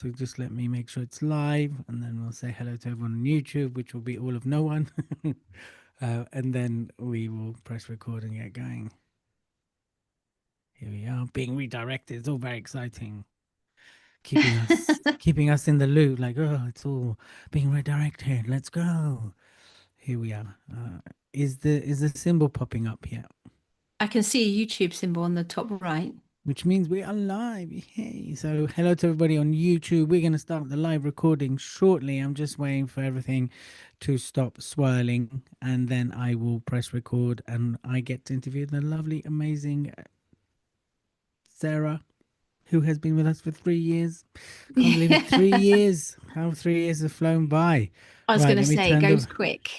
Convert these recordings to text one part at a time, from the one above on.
So just let me make sure it's live, and then we'll say hello to everyone on YouTube, which will be all of no one. And then we will press record and get going. Here we are, being redirected. It's all very exciting. Keeping us in the loop, like, oh, it's all being redirected. Let's go. Here we are. Is the symbol popping up here? I can see a YouTube symbol on the top right. Which means we are live. Hey, so hello to everybody on YouTube. We're going to start the live recording shortly. I'm just waiting for everything to stop swirling, and then I will press record, and I get to interview the lovely, amazing Sarah, who has been with us for 3 years. Can't believe it. 3 years. How 3 years have flown by. I was Right, going to let me say, it turn goes the quick.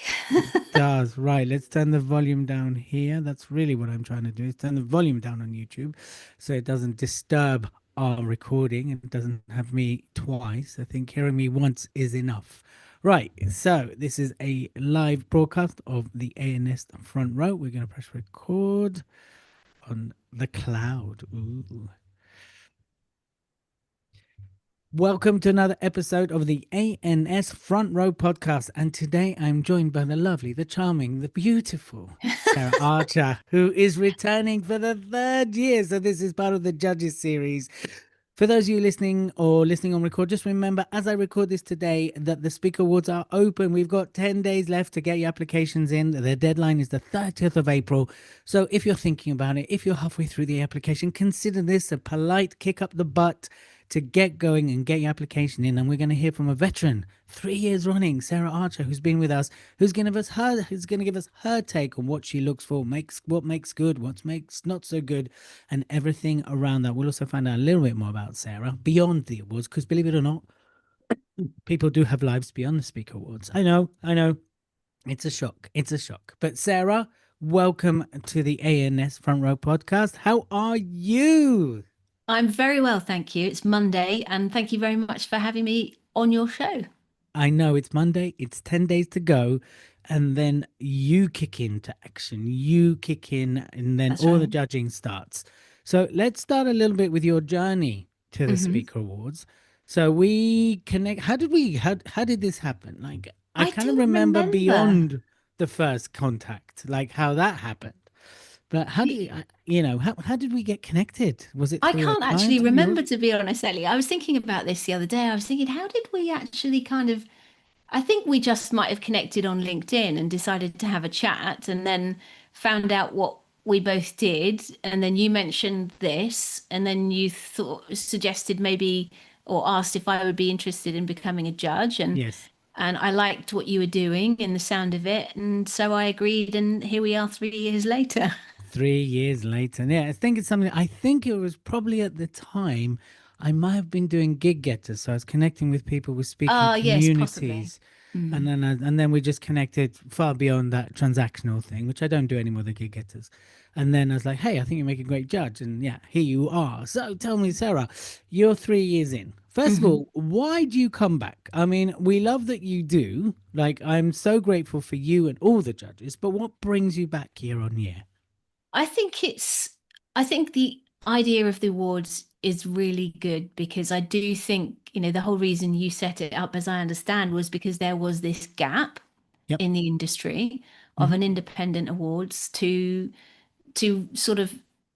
does. Right, let's turn the volume down here. That's really what I'm trying to do, is turn the volume down on YouTube so it doesn't disturb our recording and it doesn't have me twice. I think hearing me once is enough. Right, so this is a live broadcast of the A&S Front Row. We're going to press record on the cloud. Ooh. Welcome to another episode of the A&S Front Row Podcast. And today I'm joined by the lovely, the charming, the beautiful Sarah Archer, who is returning for the third year. So this is part of the Judges series. For those of you listening or listening on record, just remember, as I record this today, that the Speaker Awards are open. We've got 10 days left to get your applications in. The deadline is the 30th of April. So if you're thinking about it, if you're halfway through the application, consider this a polite kick up the butt to get going and get your application in. And we're going to hear from a veteran, 3 years running, Sarah Archer, who's been with us, who's going to give us her take on what she looks for, what makes good, what makes not so good, and everything around that. We'll also find out a little bit more about Sarah beyond the awards, because believe it or not, people do have lives beyond the Speaker Awards. I know. It's a shock. It's a shock. But Sarah, welcome to the A&S Front Row Podcast. How are you? I'm very well, thank you. It's Monday, and thank you very much for having me on your show. I know it's Monday, it's 10 days to go, and then you kick into action. You kick in, and then That's all the right. judging starts. So let's start a little bit with your journey to the hmm Speaker Awards. So we connect. How did this happen? Like, I I kind of don't remember remember. beyond the first contact, like how that happened. But how did The- how did we get connected? Was it I through a can't actually client of remember, yours? to be honest, Elliot. I was thinking about this the other day. I was thinking, how did we actually I think we just might have connected on LinkedIn and decided to have a chat and then found out what we both did. And then you mentioned this, and then you suggested maybe, or asked if I would be interested in becoming a judge. Yes. And I liked what you were doing and the sound of it. And so I agreed. And here we are 3 years later. 3 years later. Yeah, I think it's something. I think it was probably at the time I might have been doing gig getters. So I was connecting with people with speaking Ah, yes, possibly. communities. And Mm. then we just connected far beyond that transactional thing, which I don't do anymore, the gig getters. And then I was like, hey, I think you make a great judge. And yeah, here you are. So tell me, Sarah, you're 3 years in. First of Mhm. all, why do you come back? I mean, we love that you do. Like, I'm so grateful for you and all the judges, but what brings you back year on year? I think I think the idea of the awards is really good because I do think, the whole reason you set it up, as I understand, was because there was this gap Yep. in the industry of Hmm. an independent awards to sort of,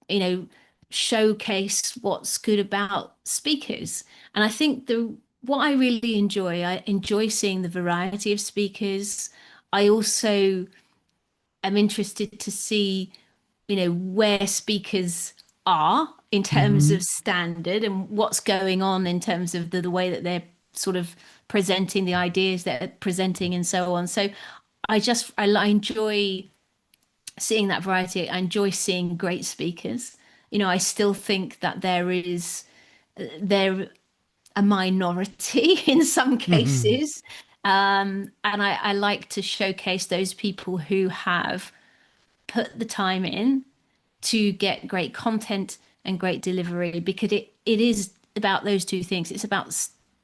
you know, showcase what's good about speakers. And I think the what I enjoy seeing the variety of speakers. I also am interested to see, where speakers are in terms Hmm. of standard and what's going on in terms of the way that they're sort of presenting the ideas that they're presenting and so on. So I enjoy seeing that variety. I enjoy seeing great speakers. I still think that they're a minority in some Hmm. cases. And I like to showcase those people who have put the time in to get great content and great delivery, because it is about those two things. It's about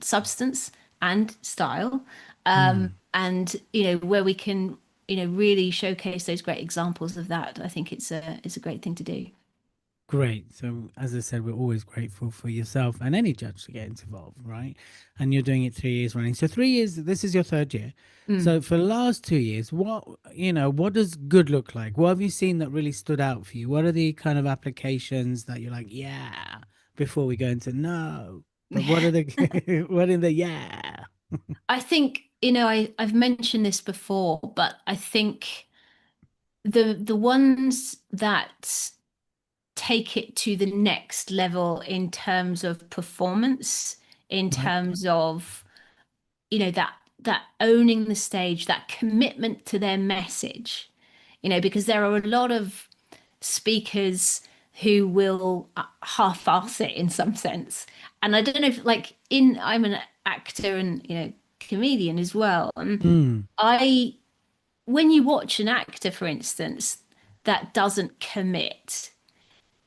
substance and style. And where we can really showcase those great examples of that, I think it's a great thing to do. Great. So, as I said, we're always grateful for yourself and any judge to get involved, right? And you're doing it 3 years running. So, 3 years, this is your third year. Mm. So, for the last 2 years, what does good look like? What have you seen that really stood out for you? What are the kind of applications that you're like, yeah, before we go into no? But what are the, what in the yeah? I think, I've mentioned this before, but I think the ones that take it to the next level in terms of performance, in Right. terms of, that owning the stage, that commitment to their message, because there are a lot of speakers who will half-ass it in some sense. And I don't know if like in I'm an actor and comedian as well. And Mm, I when you watch an actor, for instance, that doesn't commit,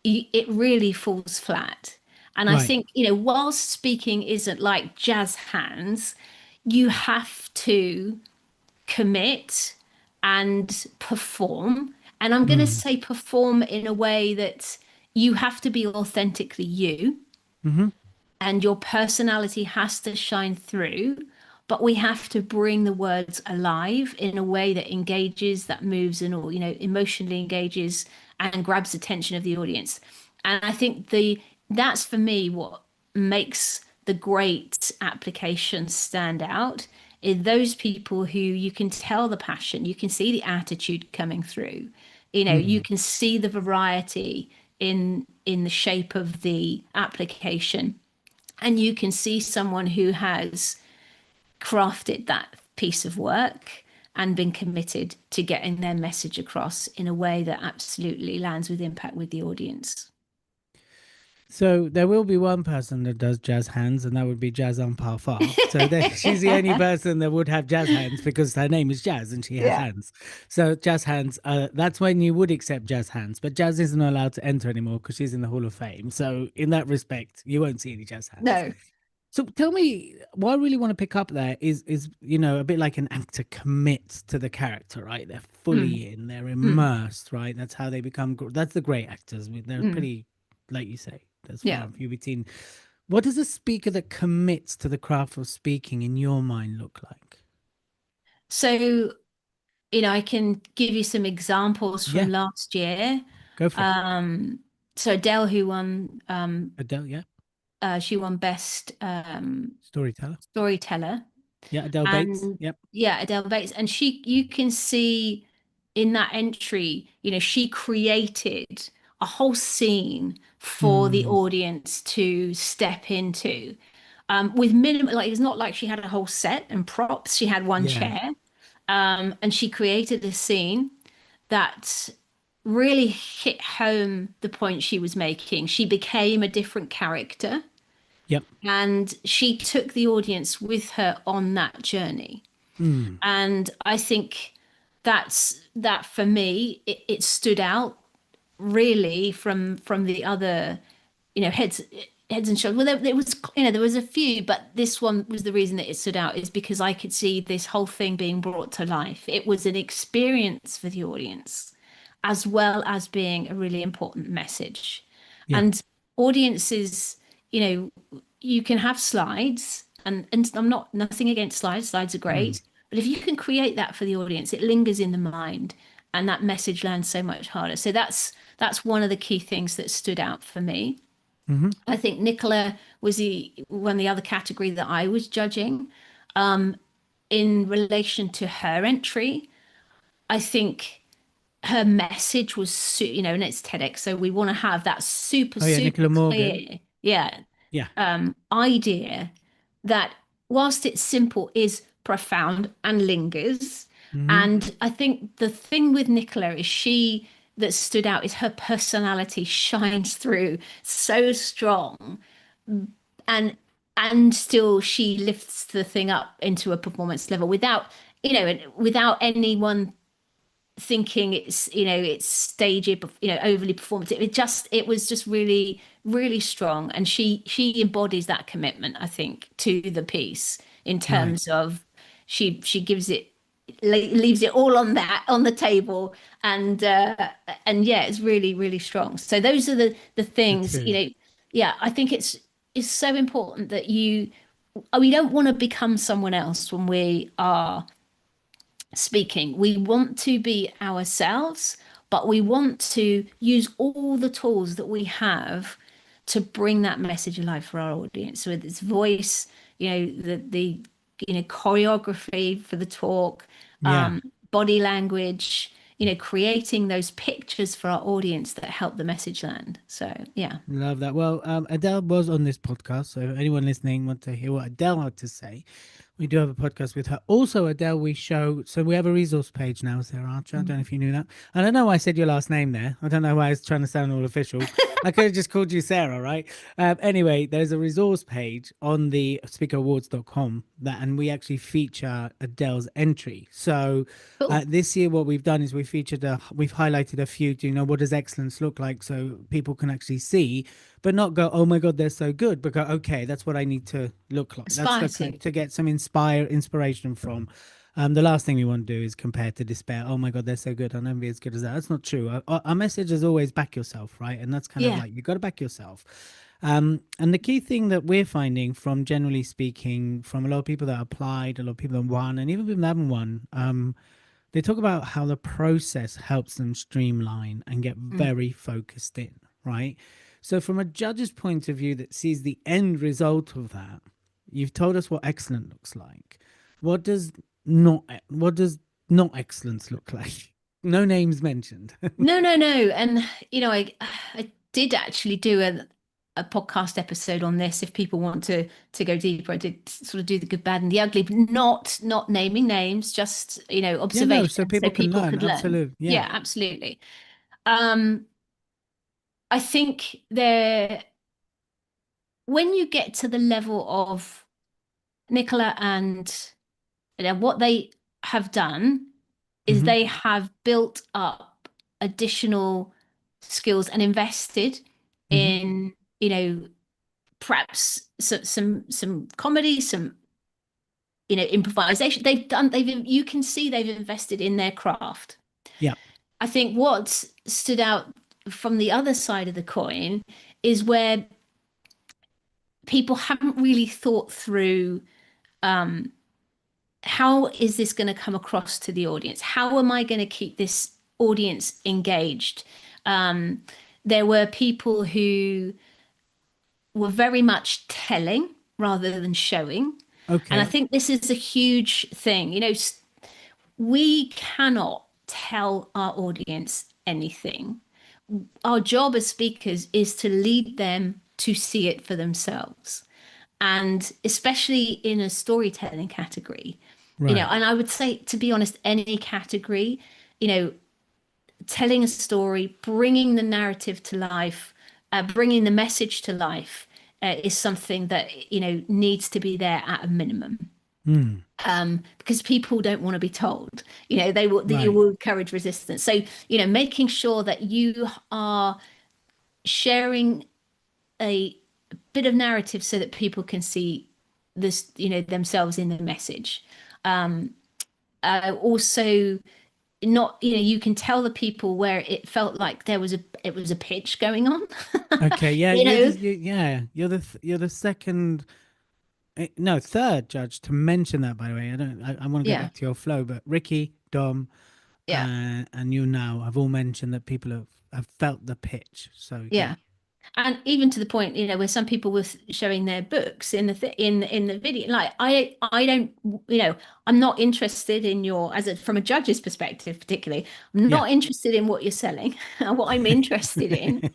it really falls flat. And I right. think, whilst speaking isn't like jazz hands, you have to commit and perform. And I'm going to Mm, say perform in a way that you have to be authentically you mm-hmm, and your personality has to shine through. But we have to bring the words alive in a way that engages, that moves, and all, emotionally engages and grabs attention of the audience. And I think that's for me what makes the great applications stand out is those people who you can tell the passion, you can see the attitude coming through, you mm. can see the variety in the shape of the application, and you can see someone who has crafted that piece of work and been committed to getting their message across in a way that absolutely lands with impact with the audience. So there will be one person that does jazz hands, and that would be Jazz on Parfar. So she's the only person that would have jazz hands because her name is Jazz and she has Yeah. hands. So jazz hands, that's when you would accept jazz hands. But Jazz isn't allowed to enter anymore because she's in the Hall of Fame. So in that respect, you won't see any jazz hands. No. So tell me, what I really want to pick up there is a bit like an actor commits to the character, right? They're Mm, fully in, they're mm, immersed, right? That's how they become. That's the great actors. They're mm. pretty, like you say, there's far Yeah. and few between. What does a speaker that commits to the craft of speaking in your mind look like? So, I can give you some examples Yeah, from last year. go for it. Um, so Adele, who won, Adele, yeah, she won Best storyteller. Storyteller. Yeah, Adele Bates. And Yep. yeah, Adele Bates. And you can see in that entry, she created a whole scene for the Mm, audience to step into. With minimal, like it's not like she had a whole set and props. She had one yeah. chair. And she created a scene that really hit home the point she was making. She became a different character Yep. and she took the audience with her on that journey. Mm, And I think that for me, it stood out really from the other, heads and shoulders. Well, there was, there was a few, but this one was the reason that it stood out is because I could see this whole thing being brought to life. It was an experience for the audience, as well as being a really important message. yeah. And audiences, you can have slides, and I'm not nothing against slides. Slides are Mm, great, but if you can create that for the audience, it lingers in the mind, and that message lands so much harder. So that's one of the key things that stood out for me. mm-hmm. I think Nicola was the other category that I was judging. In relation to her entry, I think her message was, and it's TEDx, so we want to have that super, Oh yeah, super Nicola Morgan. clear, yeah, Yeah. idea that whilst it's simple, is profound and lingers. Mm-hmm. And I think the thing with Nicola is that stood out is her personality shines through so strong, and still she lifts the thing up into a performance level without, without anyone thinking it's stagey, overly performative. It was just really, really strong, and she embodies that commitment, I think, to the piece in Right. terms of she gives it. leaves it all on the table, and yeah, it's really, really strong. So those are the The things, two. yeah, I think it's so important that we don't want to become someone else when we are speaking. We want to be ourselves, but we want to use all the tools that we have to bring that message alive for our audience. So with its voice, the choreography for the talk, Yeah. body language, creating those pictures for our audience that help the message land. So yeah. Love that. Well, Adele was on this podcast, so if anyone listening want to hear what Adele had to say, we do have a podcast with her. Also, Adele, we have a resource page now, Sarah Archer. I don't know if you knew that. I don't know why I said your last name there. I don't know why I was trying to sound all official. I could have just called you Sarah, right? Anyway, there's a resource page on the speakerawards.com and we actually feature Adele's entry. So Cool. this year, what we've done is we've highlighted a few, what does excellence look like so people can actually see, but not go, oh my God, they're so good, but go, okay, that's what I need to look like. That's Aspire the to. to get some inspiration from. The last thing we want to do is compare to despair. Oh my God, they're so good. I'll never be as good as that. That's not true. Our message is always back yourself, right? And that's kind of Yeah. like, you got to back yourself. And the key thing that we're finding from, generally speaking, from a lot of people that applied, a lot of people that won, and even people that haven't won, they talk about how the process helps them streamline and get Mm. very focused in, right? So, from a judge's point of view that sees the end result of that, you've told us what excellent looks like. What does not excellence look like? No names mentioned. No, no, no. And I did actually do a podcast episode on this. If people want to go deeper, I did sort of do the good, bad, and the ugly, but not naming names, just Yeah, no, so observation, so people can people learn. could learn. Absolutely. Yeah. Yeah, absolutely. Um, I think when you get to the level of Nicola and what they have done is Hmm. they have built up additional skills and invested Hmm. in, perhaps some comedy, some, improvisation. You can see they've invested in their craft. Yeah. I think what stood out from the other side of the coin is where people haven't really thought through, how is this going to come across to the audience? How am I going to keep this audience engaged? Um, there were people who were very much telling rather than showing. And I Okay. think this is a huge thing. We cannot tell our audience anything. Our job as speakers is to lead them to see it for themselves. And especially in a storytelling category, Right. and I would say, to be honest, any category, you know, telling a story, bringing the narrative to life, bringing the message to life, is something that, needs to be there at a minimum. Mm. Because people don't want to be told, they Right. will encourage resistance. So, making sure that you are sharing a bit of narrative so that people can see this, themselves in the message. Also, not, you can tell the people where it felt like it was a pitch going on. Okay. Yeah. you know You're the second. No, third judge to mention that, by the way. I want to go yeah, back to your flow, but Ricky, Dom, yeah, and you now have all mentioned that people have felt the pitch. So yeah. yeah. And even to the point, where some people were showing their books in the in the video. Like, I don't, I'm not interested in from a judge's perspective, particularly. I'm Yeah. not interested in what you're selling. What I'm interested in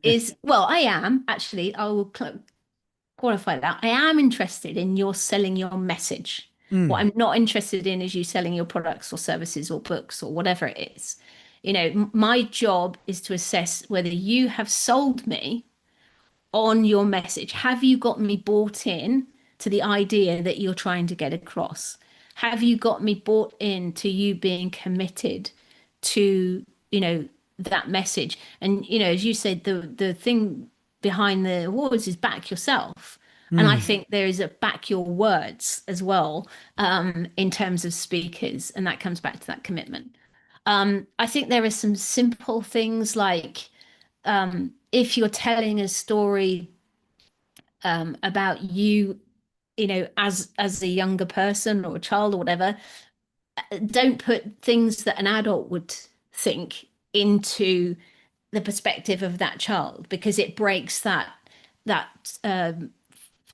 is, well, I am actually, I will qualify that. I am interested in your selling your message. What Mm. I'm not interested in is you selling your products or services or books or whatever it is. My job is to assess whether you have sold me on your message. Have you got me bought in to the idea that you're trying to get across? Have you got me bought in to you being committed to, that message? And, as you said, the thing behind the awards is back yourself. And I Mm. think there is a back your words as well, in terms of speakers, and that comes back to that commitment. I think there are some simple things like, if you're telling a story, about you, as a younger person or a child or whatever, don't put things that an adult would think into the perspective of that child, because it breaks that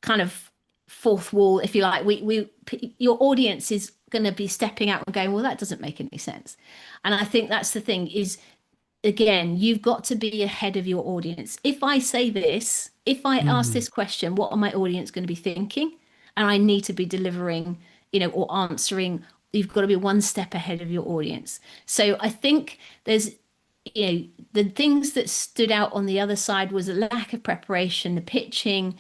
kind of fourth wall, if you like. Your audience is going to be stepping out and going, well, that doesn't make any sense. And I think that's the thing is, again, you've got to be ahead of your audience. If I say this, if I ask Mm. this question, what are my audience going to be thinking? And I need to be delivering, or answering. You've got to be one step ahead of your audience. So I think there's, the things that stood out on the other side was a lack of preparation, the pitching,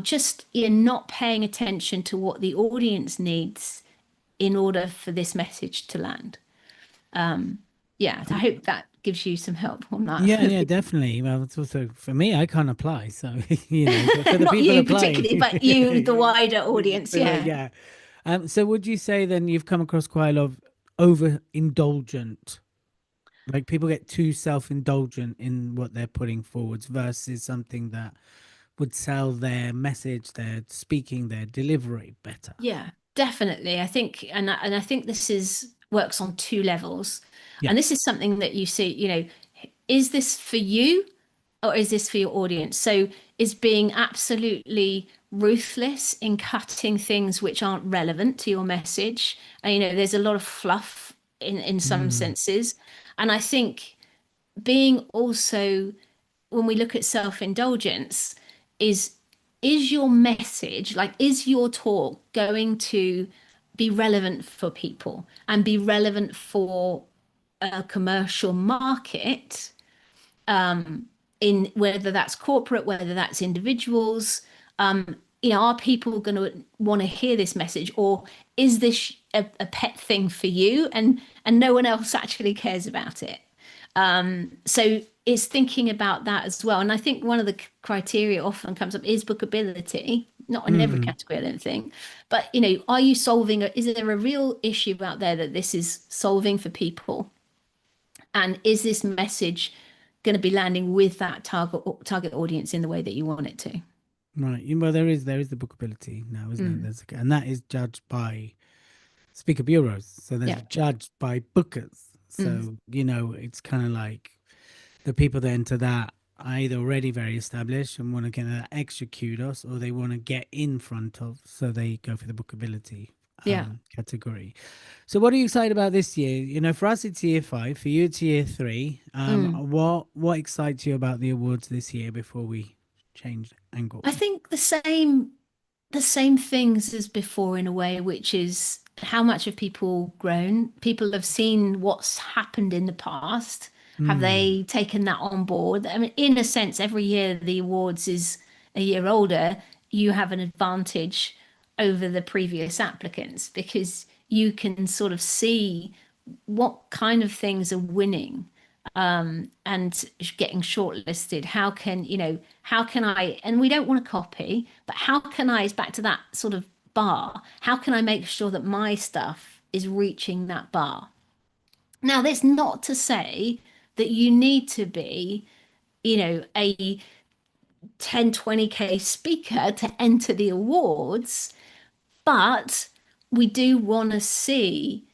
just not paying attention to what the audience needs in order for this message to land. Yeah, I hope that gives you some help on that. Yeah, yeah, definitely. Well, it's also for me, I can't apply. So, but for the Not people you applying, particularly, but you, the wider audience. Yeah. yeah. So would you say then you've come across quite a lot of overindulgent, like people get too self-indulgent in what they're putting forwards versus something that would sell their message, their speaking, their delivery better? Yeah, definitely. I think, and I think this is works on two levels. Yeah. And this is something that you see, is this for you or is this for your audience? So is being absolutely ruthless in cutting things which aren't relevant to your message. And, there's a lot of fluff in some Mm. senses. And I think being also, when we look at self-indulgence, is is your message, like, is your talk going to be relevant for people and be relevant for a commercial market, in whether that's corporate, whether that's individuals? Are people going to want to hear this message, or is this a pet thing for you, and no one else actually cares about it? So it's thinking about that as well. And I think one of the criteria often comes up is bookability, not in every Mm. category, I don't think. But, are you solving, is there a real issue out there that this is solving for people? And is this message going to be landing with that target audience in the way that you want it to? Right. Well, there is the bookability now, isn't it? Mm, And that is judged by speaker bureaus. So that's yeah. judged by bookers. Mm, So, it's kind of like the people that enter that are either already very established and want to get that extra kudos, or they want to get in front of, so they go for the bookability yeah. category. So what are you excited about this year? For us it's year 5, for you it's year 3. Mm. What excites you about the awards this year before we change I angles? think the same things as before, in a way, which is how much have people grown? People have seen what's happened in the past. Have Mm. they taken that on board? I mean, in a sense, every year the awards is a year older, you have an advantage over the previous applicants, because you can sort of see what kind of things are winning, and getting shortlisted. How can I, and we don't want to copy, but how can I, it's back to that sort of bar. How can I make sure that my stuff is reaching that bar? Now, that's not to say that you need to be, a 10-20K speaker to enter the awards, but we do want to see,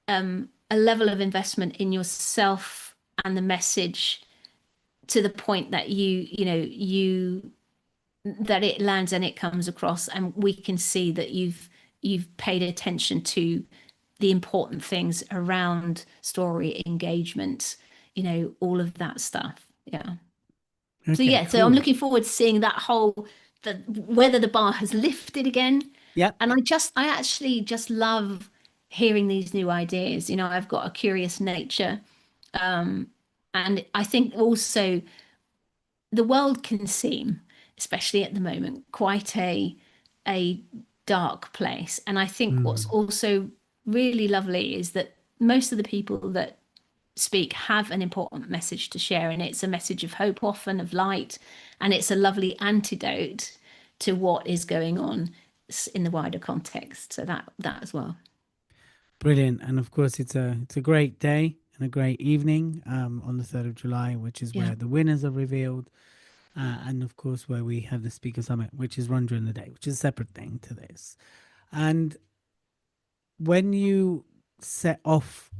a level of investment in yourself and the message, to the point that that it lands and it comes across, and we can see that you've paid attention to the important things around story engagement, all of that stuff. Yeah. So Okay, yeah, so I'm cool. looking forward to seeing that whole, whether the bar has lifted again. Yep. And I actually just love hearing these new ideas. I've got a curious nature. And I think also the world can seem, especially at the moment, quite a dark place. And I think what's Mm. also really lovely is that most of the people that speak have an important message to share, and it's a message of hope, often of light, and it's a lovely antidote to what is going on in the wider context. So that as well. Brilliant. And of course, it's a great day and a great evening on the 3rd of July, which is Yeah. where the winners are revealed. And of course, where we have the Speaker Summit, which is run during the day, which is a separate thing to this. And when you set off,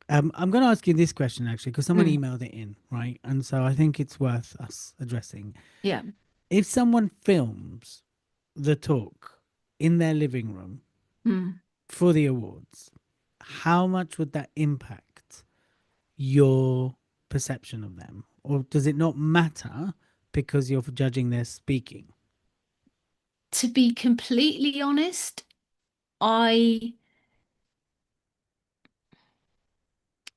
I'm going to ask you this question actually, because someone Mm. emailed it in, right? And so I think it's worth us addressing. Yeah. If someone films the talk in their living room Mm. for the awards, how much would that impact your perception of them? Or does it not matter because you're judging their speaking? To be completely honest, I,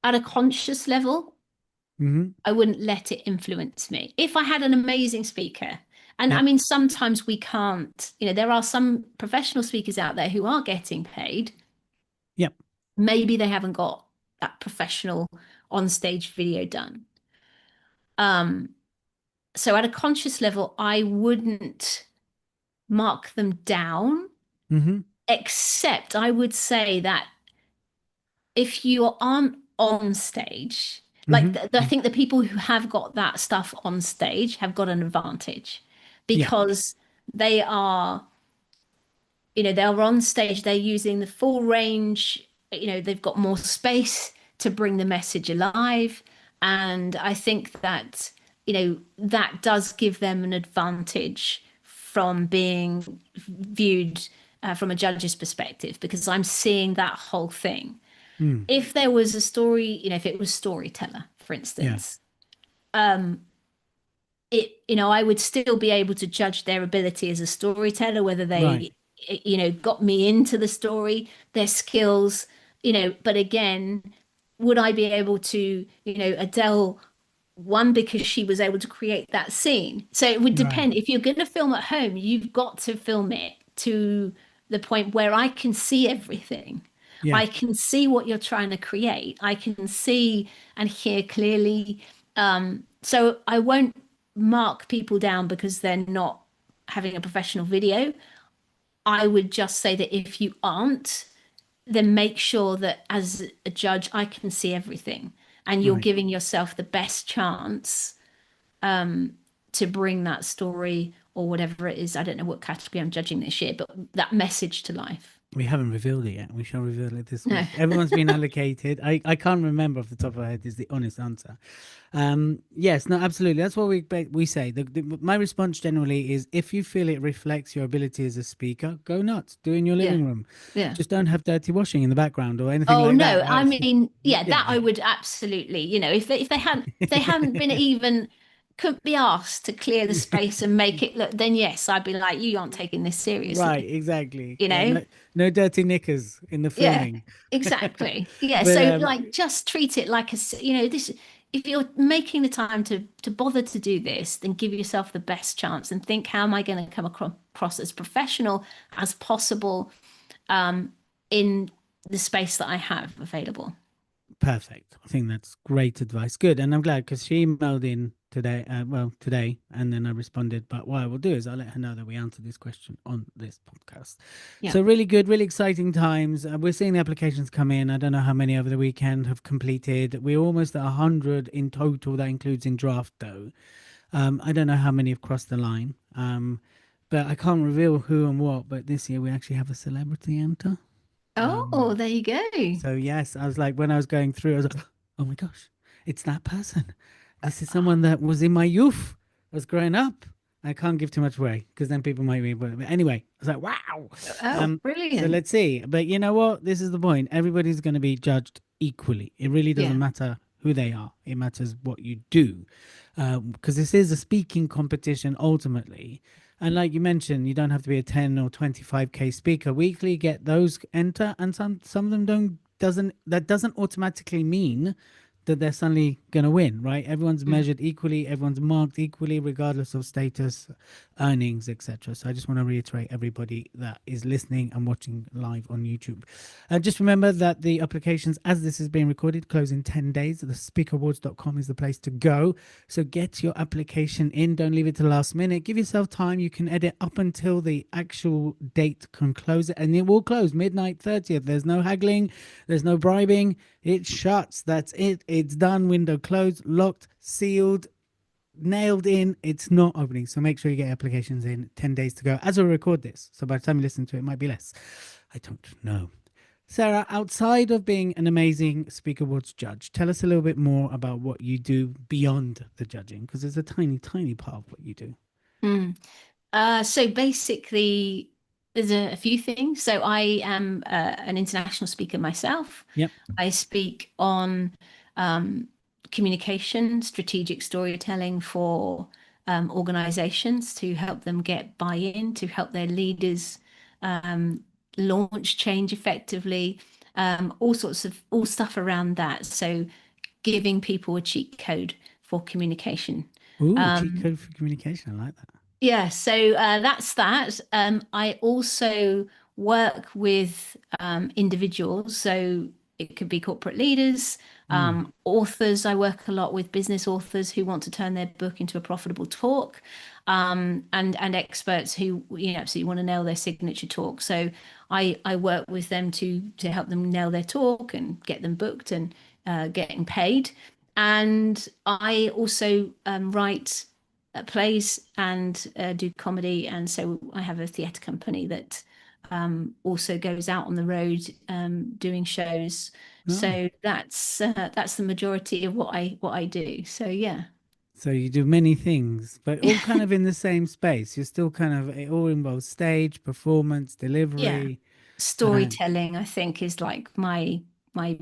at a conscious level, Mm-hmm. I wouldn't let it influence me. If I had an amazing speaker, and I Yep. mean, sometimes we can't, there are some professional speakers out there who are getting paid. Yep. Maybe they haven't got that professional on stage video done. So at a conscious level, I wouldn't mark them down, Mm-hmm. except I would say that if you aren't on stage, like I Mm-hmm. think the people who have got that stuff on stage have got an advantage Yeah. because they are, they're on stage, they're using the full range, they've got more space to bring the message alive. And I think that, that does give them an advantage from being viewed from a judge's perspective because I'm seeing that whole thing. Mm. If there was a story, if it was storyteller, for Yeah. instance, I would still be able to judge their ability as a storyteller, whether Right. they, got me into the story, their skills, but again, would I be able to, Adele one because she was able to create that scene. So it would Right. depend. If you're going to film at home, you've got to film it to the point where I can see everything. Yeah. I can see what you're trying to create. I can see and hear clearly. So I won't mark people down because they're not having a professional video. I would just say that if you aren't, then make sure that as a judge, I can see everything and you're Right. giving yourself the best chance to bring that story or whatever it is. I don't know what category I'm judging this year, but that message to life. We haven't revealed it yet. We shall reveal it this No. week. Everyone's been allocated. I can't remember off the top of my head is the honest answer. Yes, no, absolutely. That's what we say. My response generally is if you feel it reflects your ability as a speaker, go nuts. Do it in your Yeah. living room. Yeah. Just don't have dirty washing in the background or anything Oh like no, that. I mean, yeah, Yeah. that I would absolutely, if they hadn't been even couldn't be asked to clear the space and make it look, then yes, I'd be like, you aren't taking this Right, seriously, exactly. you Yeah, know? no dirty knickers in the Yeah, filming. exactly. Yeah, But so like just treat it like this if you're making the time to bother to do this, then give yourself the best chance and think, how am I going to come across as professional as possible in the space that I have available. perfect. I think that's great advice. Good. And I'm glad because she emailed in today, today, and then I responded. But what I will do is I'll let her know that we answered this question on this podcast. Yeah. So, really good, really exciting times. We're seeing the applications come in. I don't know how many over the weekend have completed. We're almost at 100 in total. That includes in draft, though. I don't know how many have crossed the line. But I can't reveal who and what. But this year we actually have a celebrity enter. Oh, there you go. So yes, I was like, when I was going through, I was like, oh my gosh, it's that person. This is someone that was in my youth. I was growing up. I can't give too much away because then people might be. But anyway, I was like, wow. Oh, So brilliant. let's see. But you know what? This is the point. Everybody's going to be judged equally. It really doesn't Yeah. matter who they are. It matters what you do, because this is a speaking competition ultimately. And like you mentioned, you don't have to be a 10 or 25K speaker weekly. Get those enter, and some of them don't doesn't that doesn't automatically mean that they're suddenly going to win, right? Everyone's measured equally, everyone's marked equally, regardless of status, earnings, etc. So I just want to reiterate everybody that is listening and watching live on YouTube. Just remember that the applications, as this is being recorded, close in 10 days. The speakawards.com is the place to go. So get your application in. Don't leave it to the last minute. Give yourself time. You can edit up until the actual date can close it, and it will close midnight 30th. There's no haggling. There's no bribing. It shuts. That's it. It's done. Window closed, locked, sealed, nailed in. It's not opening. So make sure you get applications in. 10 days to go as I record this. So by the time you listen to it, it might be less. I don't know. Sarah, outside of being an amazing Speak Awards judge, tell us a little bit more about what you do beyond the judging, because it's a tiny, tiny part of what you do. So basically, there's a few things. So I am an international speaker myself. Yep. I speak on communication, strategic storytelling for organizations to help them get buy-in, to help their leaders launch change effectively, all stuff around that. So giving people a cheat code for communication. Ooh, cheat code for communication. I like that. Yeah, so that's that. I also work with individuals, so it could be corporate leaders, authors. I work a lot with business authors who want to turn their book into a profitable talk, and experts who absolutely want to nail their signature talk. So I work with them to help them nail their talk and get them booked and getting paid. And I also write plays and do comedy, and so I have a theatre company that also goes out on the road doing shows. So that's the majority of what I do. So yeah. So you do many things, but all kind of in the same space. You're still kind of, it all involves stage, performance, Yeah. delivery. Storytelling, I think, is like my I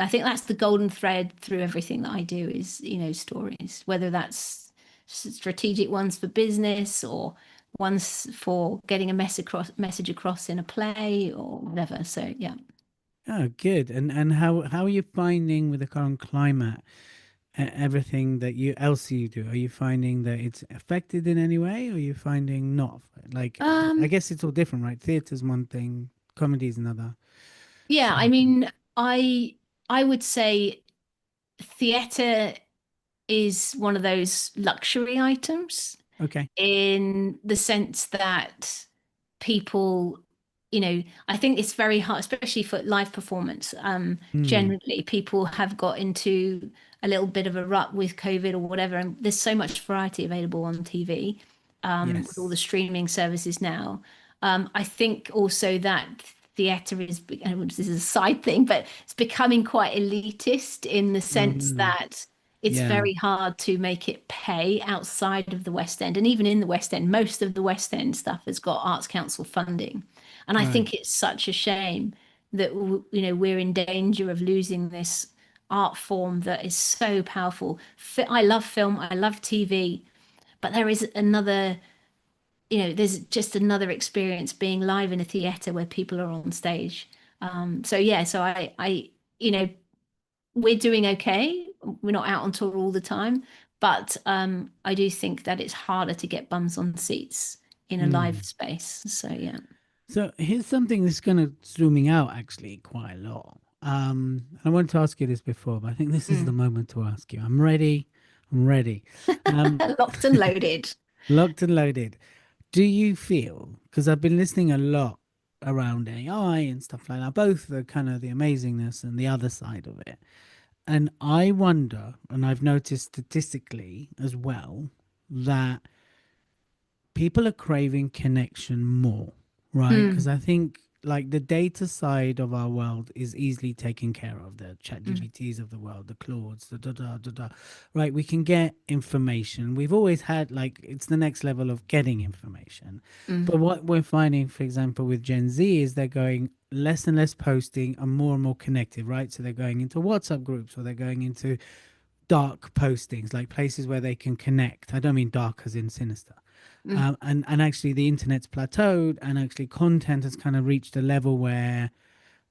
think that's the golden thread through everything that I do is, stories, whether that's strategic ones for business or ones for getting a message across in a play or whatever. So yeah. Oh, good. And how are you finding with the current climate, everything that you do? Are you finding that it's affected in any way, or are you finding not? Like, I guess it's all different, right? Theatre's one thing, comedy is another. Yeah, So, I mean, I would say theatre is one of those luxury items okay. in the sense that people, I think it's very hard, especially for live performance. Hmm. Generally, people have got into a little bit of a rut with COVID or whatever, and there's so much variety available on TV with all Yes. the streaming services now. I think also that theatre is, this is a side thing, but it's becoming quite elitist in the sense Mm, that it's yeah. very hard to make it pay outside of the West End. And even in the West End, most of the West End stuff has got Arts Council funding. And I Right. think it's such a shame that, we're in danger of losing this art form that is so powerful. I love film, I love TV, but there is another, there's just another experience being live in a theatre where people are on stage. So yeah, so we're doing okay. We're not out on tour all the time, but I do think that it's harder to get bums on seats in a live Hmm. space. So yeah. So here's something that's kind of zooming out actually quite a lot. I wanted to ask you this before, but I think this is the Mm. moment to ask you. I'm ready. I'm ready. Um, Locked and loaded. locked and loaded. Do you feel, because I've been listening a lot around AI and stuff like that, both the kind of the amazingness and the other side of it. And I wonder, and I've noticed statistically as well, that people are craving connection more, right? Because Mm, I think like the data side of our world is easily taken care of. The chat mm, GPTs of the world, the Claudes, the da da da da. Right, we can get information. We've always had like it's the next level of getting information. mm, But what we're finding, for example, with Gen Z is they're going less and less posting and more connected, right? So they're going into WhatsApp groups or they're going into dark postings, like places where they can connect. I don't mean dark as in sinister. mm, And actually the internet's plateaued, and actually content has kind of reached a level where,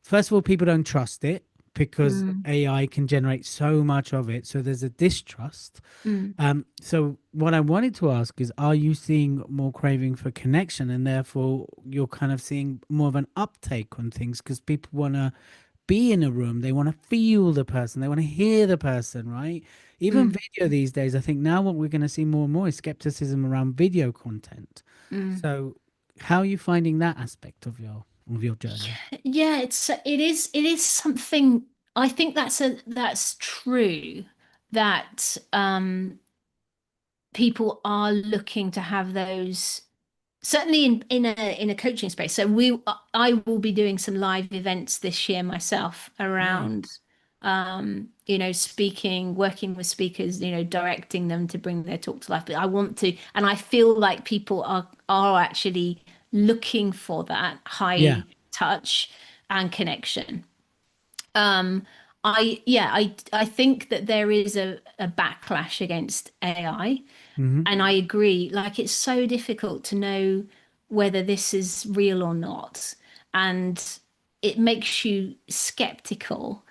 first of all, people don't trust it because Mm, AI can generate so much of it. So there's a distrust. mm, So what I wanted to ask is, are you seeing more craving for connection, and therefore you're kind of seeing more of an uptake on things because people want to be in a room, they want to feel the person, they want to hear the person, right? Even mm, video these days, I think now what we're going to see more and more is skepticism around video content. mm. So how are you finding that aspect of your journey? Yeah, it is something. I think that's true that people are looking to have those, certainly in a coaching space. So I will be doing some live events this year myself Yeah. around speaking, working with speakers, directing them to bring their talk to life. But I want to, and I feel like people are actually looking for that Yeah. high touch and connection. Um, I think that there is a backlash against AI, Hmm. and I agree. Like, it's so difficult to know whether this is real or not, and it makes you skeptical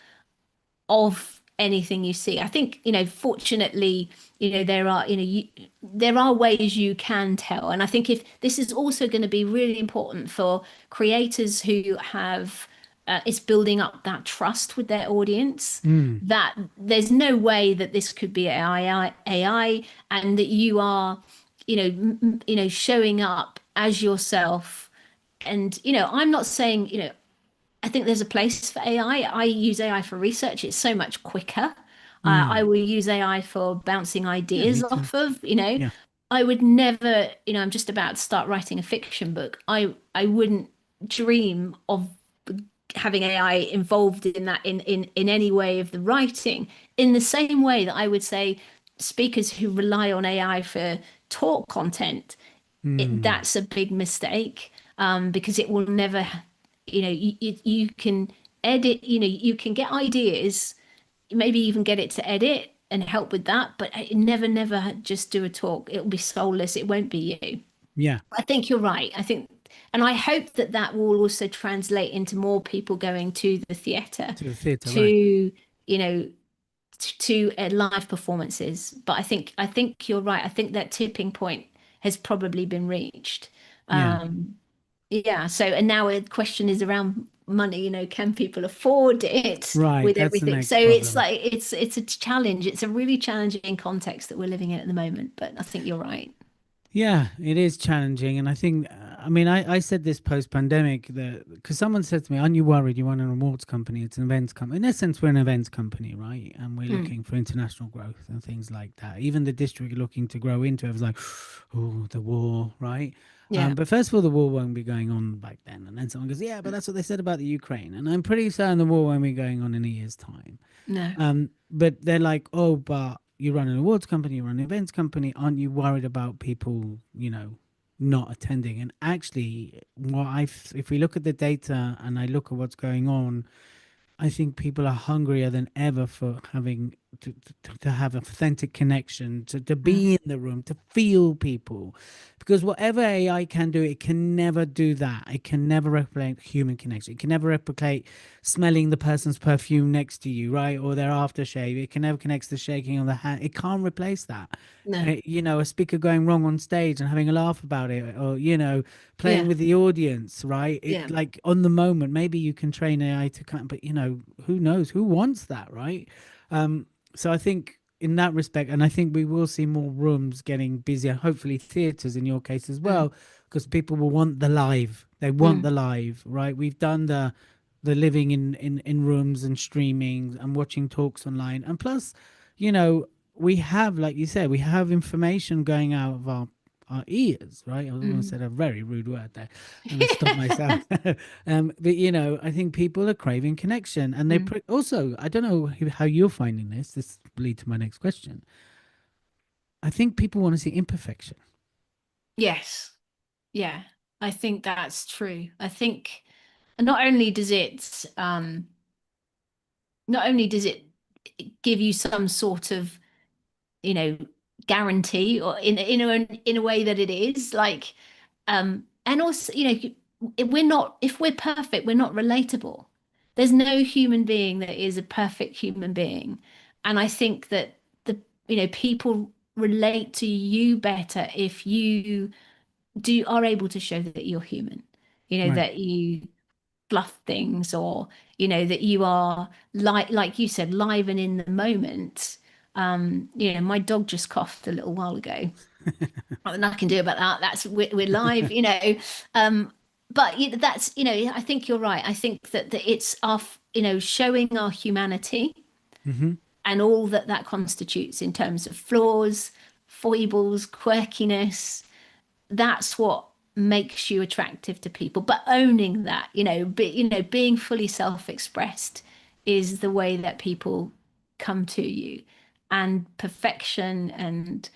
of anything you see. I think, fortunately, there are ways you can tell. And I think if this is also going to be really important for creators who have, it's building up that trust with their audience, Mm. that there's no way that this could be AI, and that you are, showing up as yourself. And, I'm not saying, I think there's a place for AI. I use AI for research. It's so much quicker. I Mm. will use AI for bouncing Yeah, ideas me too. off of, Yeah. I would never, I'm just about to start writing a fiction book. I wouldn't dream of having AI involved in that in any way of the writing. In the same way that I would say speakers who rely on AI for talk content, Mm. that's a big mistake, because it will never, you can edit, you can get ideas, maybe even get it to edit and help with that, but never just do a talk. It'll be soulless. It won't be you. Yeah. I think you're right. I think, and I hope that that will also translate into more people going to the theatre, To the theatre, right? to, live performances. But I think you're right. I think that tipping point has probably been reached. Yeah. Um, yeah. So, and now a question is around money. Can people afford it Right. with That's the everything? So next it's problem. like it's a challenge. It's a really challenging context that we're living in at the moment. But I think you're right. Yeah, it is challenging. And I think, I mean, I said this post pandemic that because someone said to me, aren't you worried you want an awards company? It's an events company. In essence, we're an events company, right? And we're Mm, looking for international growth and things like that. Even the district looking to grow into it was like, oh, the war, right? yeah. But first of all, the war won't be going on back then. And then someone goes, yeah, but that's what they said about the Ukraine. And I'm pretty certain the war won't be going on in a year's time. No. But they're like, oh, but you run an awards company, you run an events company, aren't you worried about people, not attending? And actually, if we look at the data and I look at what's going on, I think people are hungrier than ever for having to have authentic connection, to Mm, be in the room, to feel people. Because whatever AI can do, it can never do that. It can never replicate human connection. It can never replicate smelling the person's perfume next to you, right? Or their aftershave. It can never connect the shaking of the hand. It can't replace that. no. A speaker going wrong on stage and having a laugh about it, or playing Yeah. with the audience, right? It Yeah. like on the moment, maybe you can train AI to kind, but who knows? Who wants that, right? So I think in that respect, and I think we will see more rooms getting busier, hopefully theaters in your case as Mm, well, because people will want the live. They want mm, the live, right? We've done the living in rooms and streaming and watching talks online, and plus, we have, like you said, we have information going out of our ears, right? I almost mm. said a very rude word there, and I stopped myself. But I think people are craving connection, and Mm. also, I don't know how you're finding this. This lead to my next question. I think people want to see imperfection. Yes. Yeah. I think that's true. I think not only does it not only does it give you some sort of, you know, guarantee, or in a way that it is like, and also, we're not, if we're perfect, we're not relatable. There's no human being that is a perfect human being. And I think that people relate to you better if you do are able to show that you're human, Right. that you fluff things, or that you are like you said, live and in the moment. My dog just coughed a little while ago. Nothing I can do about that. That's we're live, um but that's, I think you're right. I think that it's our, showing our humanity Hmm. and all that that constitutes in terms of flaws, foibles, quirkiness. That's what makes you attractive to people. But owning that, being fully self-expressed is the way that people come to you. And perfection and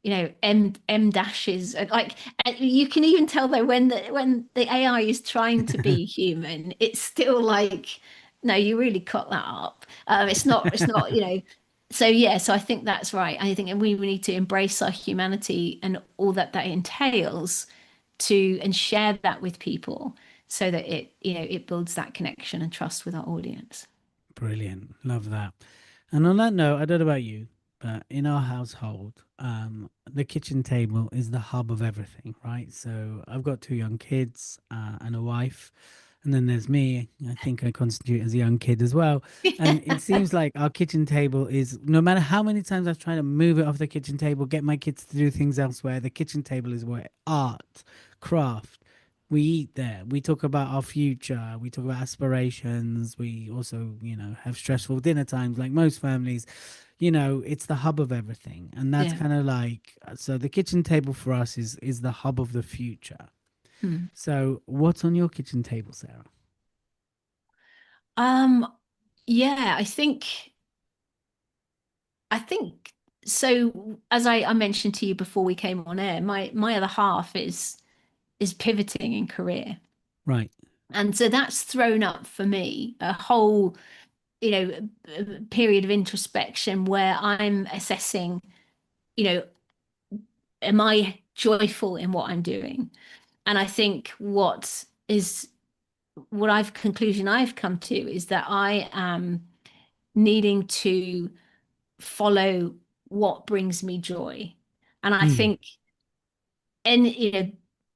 M dashes, and you can even tell though when the AI is trying to be human, it's still like, no, you really cut that up. It's not, so yeah, so I think that's right. I think we need to embrace our humanity and all that that entails, and share that with people, so that it builds that connection and trust with our audience. Brilliant. Love that. And on that note, I don't know about you, but in our household, the kitchen table is the hub of everything, right? So I've got two young kids and a wife, and then there's me. I think I constitute as a young kid as well. And it seems like our kitchen table is, no matter how many times I've tried to move it off the kitchen table, get my kids to do things elsewhere, the kitchen table is where art, craft, we eat there. We talk about our future. We talk about aspirations. We also, have stressful dinner times like most families. It's the hub of everything. And that's Yeah. kind of like, so the kitchen table for us is the hub of the future. Hmm. So what's on your kitchen table, Sarah? Um, yeah, I think so. As I mentioned to you before we came on air, my other half is pivoting in career. Right. And so that's thrown up for me a whole, period of introspection where I'm assessing, you know, am I joyful in what I'm doing? And I think what I've conclusion I've come to is that I am needing to follow what brings me joy. And I Mm. think, and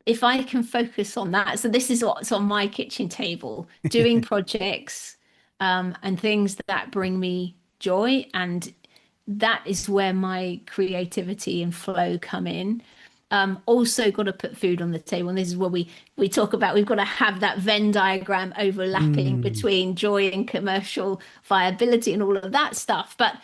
if I can focus on that, so this is what's on my kitchen table, doing projects, and things that bring me joy, and that is where my creativity and flow come in. Also got to put food on the table, and this is where we talk about, we've got to have that Venn diagram overlapping Mm. between joy and commercial viability and all of that stuff. But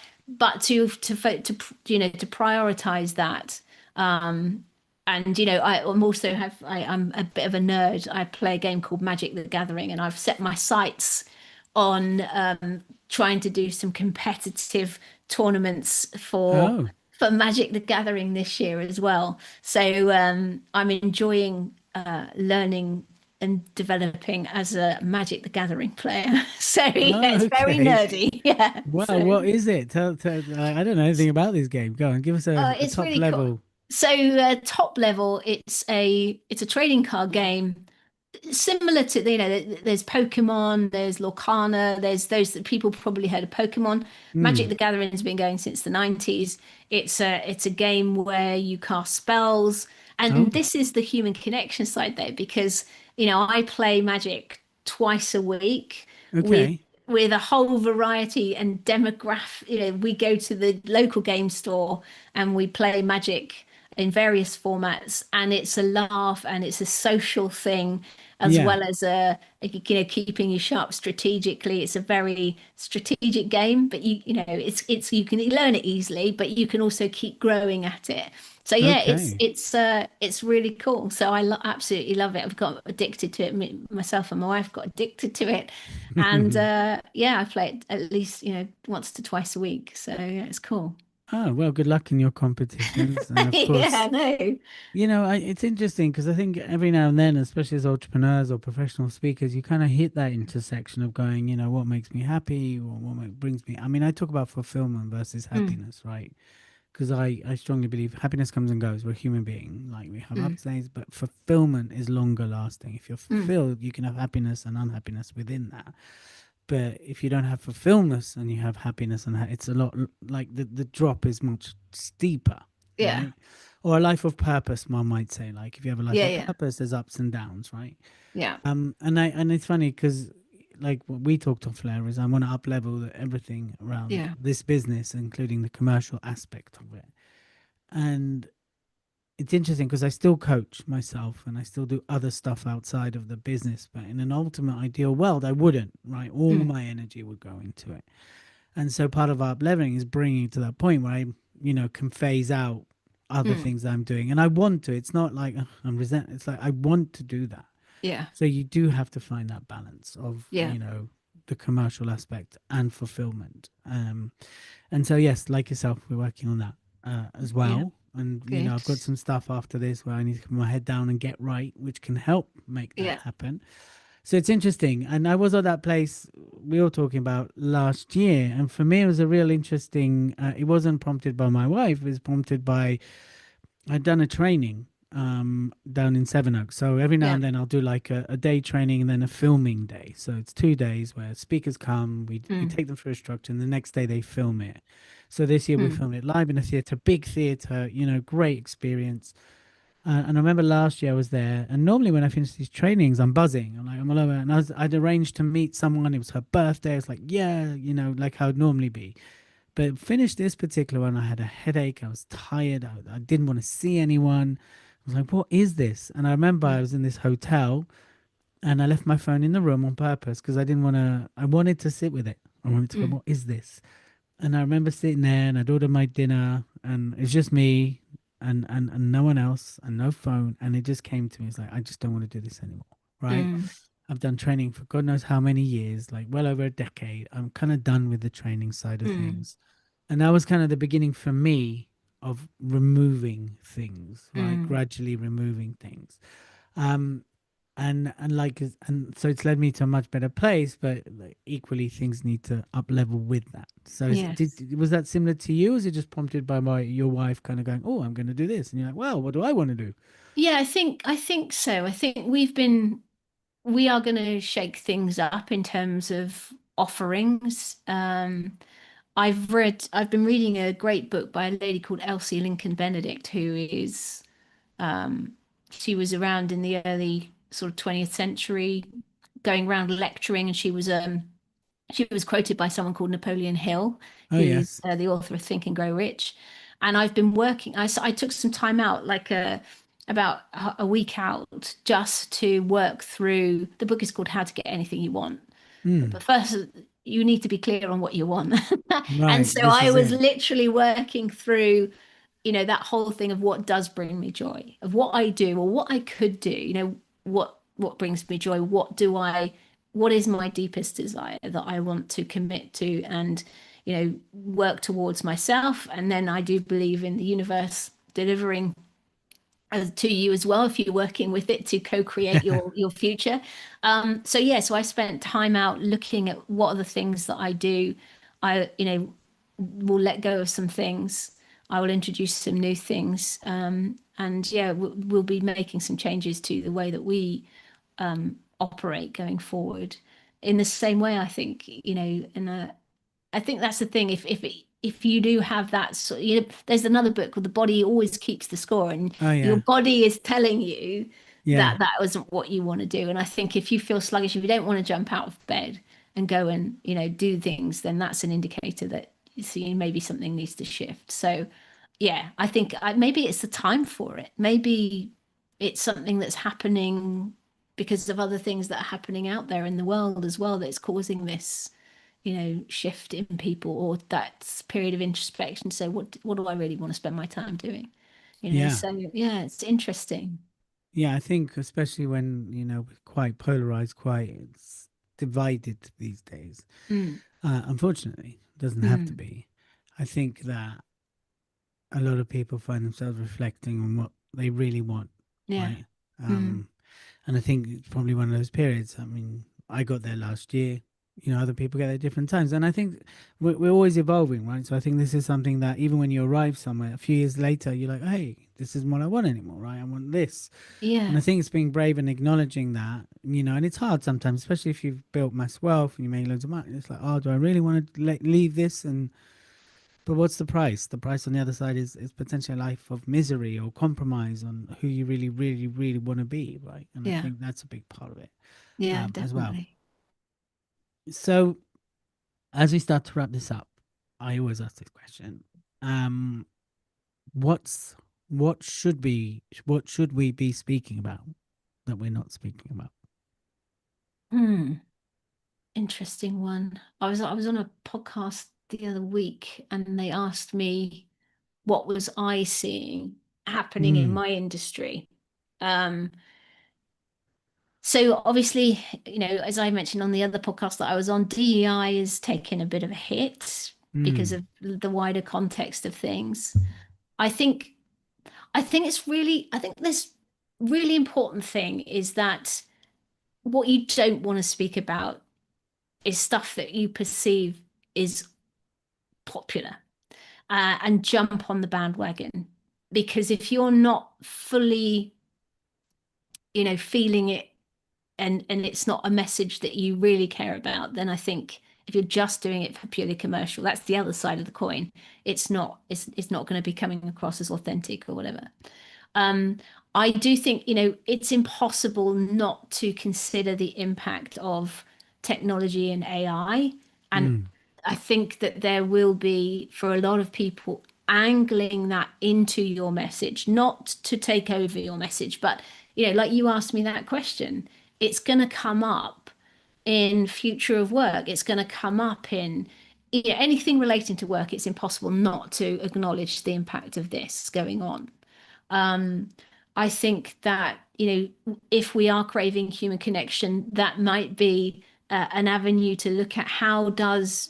to prioritize that. And I'm also I'm a bit of a nerd. I play a game called Magic the Gathering, and I've set my sights on trying to do some competitive tournaments Oh. for Magic the Gathering this year as well. So I'm enjoying learning and developing as a Magic the Gathering player. So yeah, Oh, it's very okay. nerdy. Yeah. Wow, So what is it? I don't know anything about this game. Go on, give us a it's top really cool. level. So top level, it's a trading card game similar to, there's Pokemon, there's Lorcana, there's those that people probably heard of Pokemon. Magic Mm. the Gathering has been going since the 90s. It's a game where you cast spells, Oh, and this is the human connection side there, because I play Magic twice a week with okay. with a whole variety and demographic. We go to the local game store and we play Magic in various formats, and it's a laugh and it's a social thing, as Yeah. well as keeping you sharp strategically. It's a very strategic game, but it's you can learn it easily, but you can also keep growing at it. So yeah, Okay. it's really cool. So I absolutely love it. I've got addicted to it. Myself and my wife got addicted to it, and yeah, I play it at least once to twice a week. So yeah, it's cool. Oh, well, good luck in your competitions. And of Yeah, course, no. it's interesting because I think every now and then, especially as entrepreneurs or professional speakers, you kind of hit that intersection of going, what makes me happy or brings me. I mean, I talk about fulfillment versus Mm, happiness, right? Because I strongly believe happiness comes and goes. We're a human being. Like we have mm, ups and downs, but fulfillment is longer lasting. If you're mm, fulfilled, you can have happiness and unhappiness within that. But if you don't have fulfillment and you have happiness, and it's a lot like the drop is much steeper, Yeah. right? Or a life of purpose, one might say. Like if you have a life Yeah. of Yeah. purpose, there's ups and downs, right? Yeah. And it's funny because like what we talked on Flair is I want to up level everything around Yeah. this business, including the commercial aspect of it. And it's interesting because I still coach myself and I still do other stuff outside of the business. But in an ultimate ideal world, I wouldn't, right? All Mm, my energy would go into it. And so part of up leveling is bringing it to that point where I, can phase out other mm, things I'm doing. And I want to. It's not like I'm resent. It's like I want to do that. yeah. So you do have to find that balance of, Yeah. the commercial aspect and fulfillment. And so, yes, like yourself, we're working on that as Yeah. well. And, Good. I've got some stuff after this where I need to put my head down and get right, which can help make that Yeah. happen. So it's interesting. And I was at that place we were talking about last year. And for me, it was a real interesting, it wasn't prompted by my wife, it was prompted by I'd done a training down in Sevenoaks. So every now Yeah. and then I'll do like a day training and then a filming day. So it's 2 days where speakers come, we Mm, take them through a structure, and the next day they film it. So this year we mm, filmed it live in a theatre, big theatre, great experience. And I remember last year I was there, and normally when I finish these trainings, I'm buzzing. I'm all over, and I'd arranged to meet someone. It was her birthday. It's like, yeah, like how it'd normally be. But finished this particular one, I had a headache. I was tired. I didn't want to see anyone. I was like, what is this? And I remember mm, I was in this hotel and I left my phone in the room on purpose because I didn't want to, I wanted to sit with it. I wanted to go, mm, what is this? And I remember sitting there and I'd ordered my dinner and it's just me and no one else and no phone. And it just came to me. It's like, I just don't want to do this anymore. Right. mm. I've done training for God knows how many years, like well over a decade. I'm kind of done with the training side of Mm, things. And that was kind of the beginning for me of removing things, right? mm. Gradually removing things. Um, and like and so it's led me to a much better place, but like, equally things need to up level with that. So Yes. was that similar to you? Or is it just prompted by your wife kind of going, oh, I'm going to do this, and you're like, well, what do I want to do? Yeah, I think so. I think we are going to shake things up in terms of offerings. I've been reading a great book by a lady called Elsie Lincoln Benedict, who is um, she was around in the early sort of 20th century, going around lecturing, and she was quoted by someone called Napoleon Hill, Oh who's yes. the author of Think and Grow Rich. And I've been working. I took some time out, like about a week out, just to work through. The book is called How to Get Anything You Want. Mm, But first, you need to be clear on what you want. And right. so This I is was it. literally working through, that whole thing of what does bring me joy, of what I do or what I could do, what brings me joy, what is my deepest desire that I want to commit to and, work towards myself. And then I do believe in the universe delivering to you as well if you're working with it to co-create your future. So yeah, so I spent time out looking at what are the things that I do. I will let go of some things. I will introduce some new things. And yeah, we'll be making some changes to the way that we operate going forward. In the same way, I think, and I think that's the thing. If you do have that, there's another book called The Body Always Keeps the Score, and Oh your yeah. body is telling you Yeah. that that wasn't what you want to do. And I think if you feel sluggish, if you don't want to jump out of bed and go and do things, then that's an indicator that you see maybe something needs to shift. So yeah, I think maybe it's the time for it. Maybe it's something that's happening because of other things that are happening out there in the world as well that's causing this shift in people, or that period of introspection. So what do I really want to spend my time doing? Yeah. So yeah, it's interesting. Yeah, I think especially when, we're quite polarized, quite divided these days. Mm, Unfortunately, it doesn't have to mm, be. I think that a lot of people find themselves reflecting on what they really want, yeah. right? Mm, And I think it's probably one of those periods. I mean, I got there last year. other people get at different times. And I think we're always evolving, right? So I think this is something that even when you arrive somewhere, a few years later, you're like, hey, this isn't what I want anymore, right? I want this. And Yeah. I think it's being brave and acknowledging that, and it's hard sometimes, especially if you've built mass wealth and you make loads of money. It's like, oh, do I really want to leave this? But what's the price? The price on the other side is potentially a life of misery or compromise on who you really, really, really want to be, right? And I Yeah. think that's a big part of it Yeah, as well. definitely. So as we start to wrap this up, I always ask this question. Um, what's what should we be speaking about that we're not speaking about? Hmm. Interesting one. I was on a podcast the other week and they asked me what was I seeing happening in Mm, my industry. Um, so obviously, as I mentioned on the other podcast that I was on, DEI is taking a bit of a hit because mm, of the wider context of things. I think I think this really important thing is that what you don't want to speak about is stuff that you perceive is popular, and jump on the bandwagon. Because if you're not fully, feeling it, and it's not a message that you really care about, then I think if you're just doing it for purely commercial, that's the other side of the coin. It's not going to be coming across as authentic or whatever. Um, I do think, it's impossible not to consider the impact of technology and AI. And mm, I think that there will be, for a lot of people, angling that into your message, not to take over your message, but, like you asked me that question, it's going to come up in future of work. It's going to come up in anything relating to work. It's impossible not to acknowledge the impact of this going on. Um, I think that, if we are craving human connection, that might be an avenue to look at how does,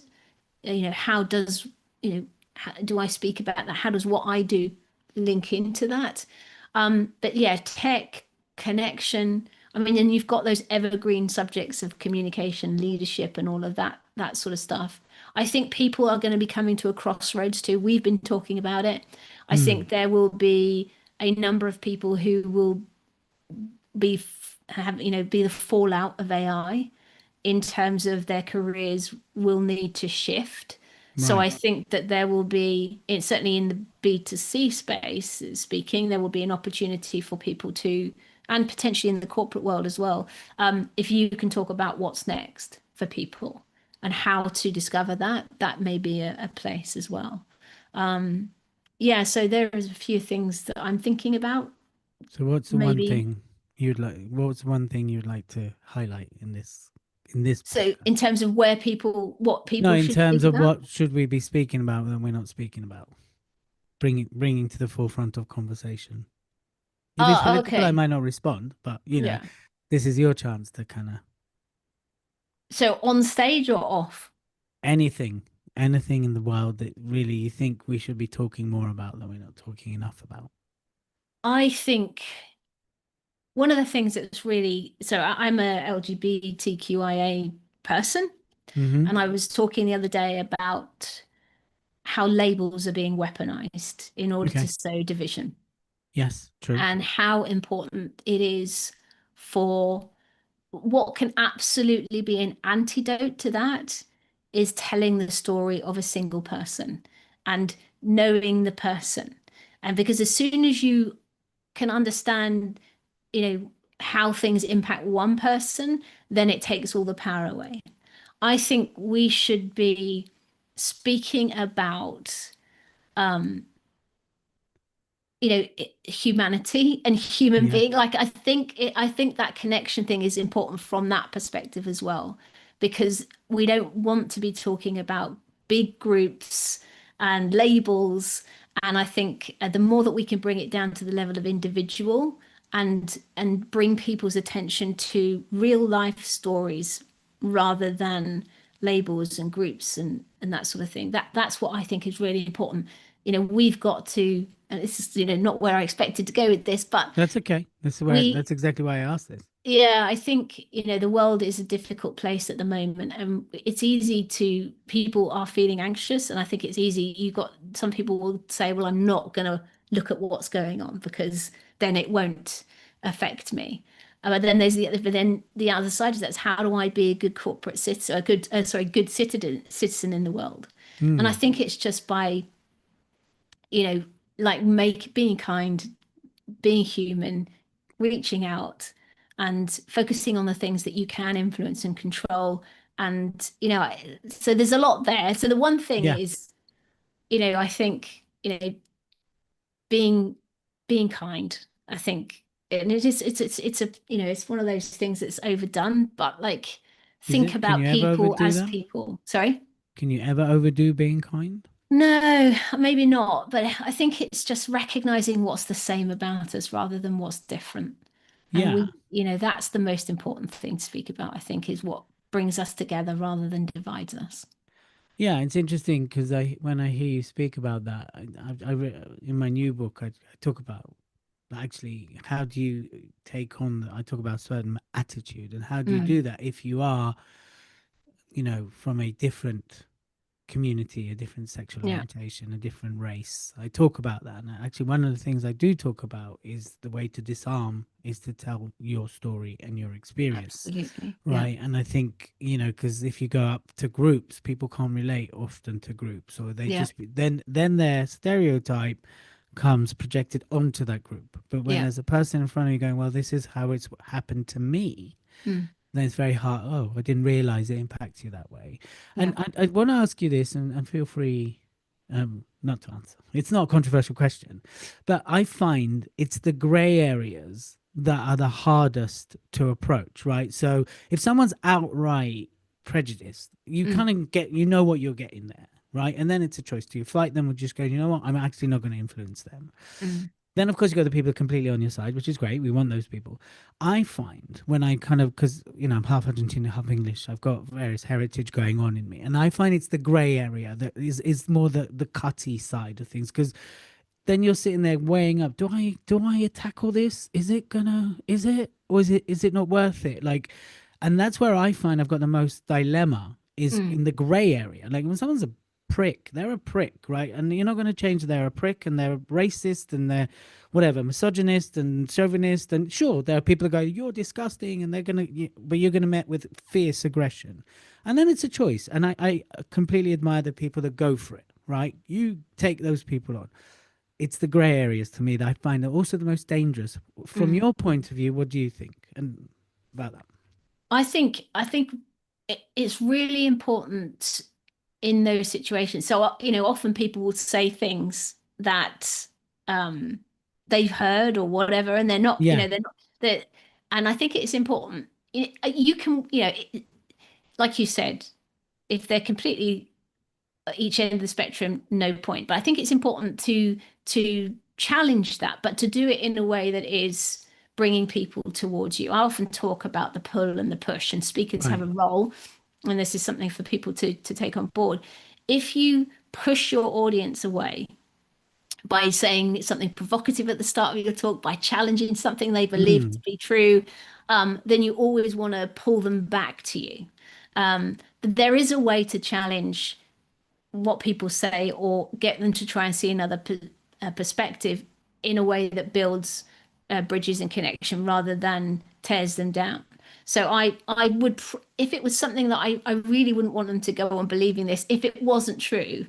how do I speak about that? How does what I do link into that? But yeah, tech, connection. I mean, and you've got those evergreen subjects of communication, leadership, and all of that sort of stuff. I think people are going to be coming to a crossroads too. We've been talking about it. I mm. think there will be a number of people who will be the fallout of AI in terms of their careers will need to shift. So I Right. think that there will be, certainly in the B2C space, speaking, there will be an opportunity for people to, and potentially in the corporate world as well, if you can talk about what's next for people and how to discover that, that may be a place as well. Um, yeah, so there is a few things that I'm thinking about. So what's the one Maybe thing what's one thing you'd like to highlight in this so podcast? in terms of what No, people in should terms speak of about. what should we be speaking about that we're not speaking about? Bringing to the forefront of conversation. If it's Oh, political, I okay. might not respond, but Yeah. this is your chance to kind of So on stage or off? anything, anything in the world that really you think we should be talking more about that we're not talking enough about. I think one of the things that's really, I'm a LGBTQIA person, Mm-hmm. and I was talking the other day about how labels are being weaponized in order to Okay. sow division, Yes, true. and how important it is for what can absolutely be an antidote to that is telling the story of a single person and knowing the person. And because as soon as you can understand, how things impact one person, then it takes all the power away. I think we should be speaking about um, humanity and human Yeah. being. Like I think that connection thing is important from that perspective as well, because we don't want to be talking about big groups and labels. And I think the more that we can bring it down to the level of individual and bring people's attention to real life stories rather than labels and groups and that sort of thing, that's what I think is really important. We've got to, and this is, not where I expected to go with this, but That's okay. we That's exactly why I asked this. Yeah, I think, the world is a difficult place at the moment, and it's easy people are feeling anxious, and I think it's easy. You got some people will say, well, I'm not going to look at what's going on because then it won't affect me. But then the other side of that is, how do I be a good corporate citizen, good citizen in the world? And I Mm, think it's just by, like being kind, being human, reaching out and focusing on the things that you can influence and control. And, so there's a lot there. So the one thing yeah. is, I think, being being kind, I think, and it's a, it's one of those things that's overdone, but like Is think it? Can about you ever people overdo as that? people. Sorry? Can you ever overdo being kind? No, maybe not. But I think it's just recognizing what's the same about us rather than what's different. And Yeah. that's the most important thing to speak about, I think, is what brings us together rather than divides us. Yeah, it's interesting because when I hear you speak about that, in my new book, I talk about actually how do you take on, I talk about certain attitude and how do you Mm, do that if you are, from a different community, a different sexual yeah, orientation, a different race. I talk about that. And actually, one of the things I do talk about is the way to disarm is to tell your story and your experience. absolutely. Yeah, Right. And I think, because if you go up to groups, people can't relate often to groups, or they yeah, just, then their stereotype comes projected onto that group. But when yeah. there's a person in front of you going, well, this is how it's happened to me, Mm, then it's very hard. Oh, I didn't realize it impacts you that way. yeah. And I want to ask you this, and feel free not to answer. It's not a controversial question, but I find it's the gray areas that are the hardest to approach, right? So if someone's outright prejudiced, you Mm, kind of get, what you're getting there, right? And then it's a choice. Do you fight them or just go, you know what, I'm actually not going to influence them? mm, Then, of course, you got the people completely on your side, which is great. We want those people. I find when I kind of, because, I'm half Argentine, half English, I've got various heritage going on in me. And I find it's the gray area that is more the cutty side of things. Because then you're sitting there weighing up, do I tackle this? Is it, or is it not worth it? Like, and that's where I find I've got the most dilemma is mm, in the gray area. Like when someone's a prick, they're a prick, right? And you're not going to change they're a prick and they're racist and they're whatever, misogynist and chauvinist. And sure, there are people that go, you're disgusting, and but you're going to met with fierce aggression. And then it's a choice. And I completely admire the people that go for it, right? You take those people on. It's the gray areas to me that I find are also the most dangerous. From mm. your point of view, what do you think and about that? I think it's really important in those situations. So, often people will say things that um, they've heard or whatever, and Yeah. they're not that. And I think it's important. You can, like you said, if they're completely at each end of the spectrum, no point. But I think it's important to challenge that, but to do it in a way that is bringing people towards you. I often talk about the pull and the push, and speakers have Right. a role, and this is something for people to take on board. If you push your audience away by saying something provocative at the start of your talk, by challenging something they believe to Mm, be true, then you always want to pull them back to you. But there is a way to challenge what people say or get them to try and see another perspective in a way that builds bridges and connection rather than tears them down. So I would, if it was something that I really wouldn't want them to go on believing this, if it wasn't true,